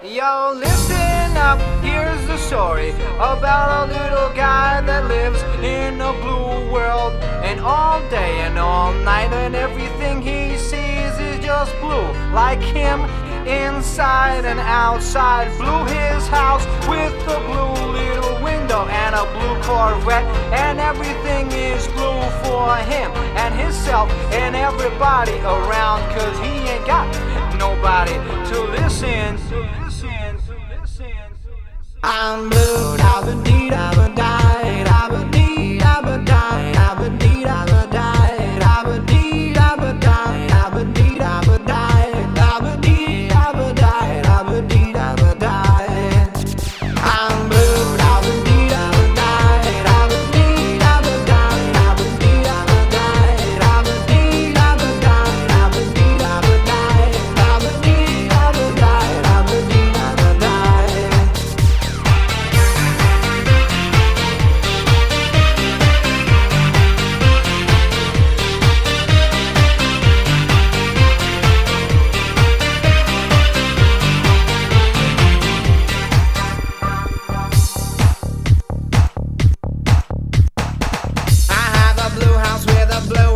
Yo, listen up, here's the story about a little guy that lives in a blue world. And all day and all night, and everything he sees is just blue. Like him, inside and outside. Blue his house with a blue little window and a blue Corvette. And everything is blue for him and himself and everybody around. Cause he ain't got nobody to listen. I'm blue, da-ba-dee, da-ba-die, da-ba-dee, da-ba-die, da-ba-dee, da-ba-die, da-ba-dee, da-ba-die, da-ba-dee, da-ba-die, da-ba-dee, da-ba-die, da-ba-dee, da-ba-die. I'm blue, da-ba-dee, da-ba-die, da-ba-dee, da-ba-die, da-ba-dee, da-ba-die, da-ba-dee, da-ba-die, da-ba-dee, da-ba-die, da-ba-dee, da-ba-die, da-ba-dee, da-ba-die. Blue house with a blue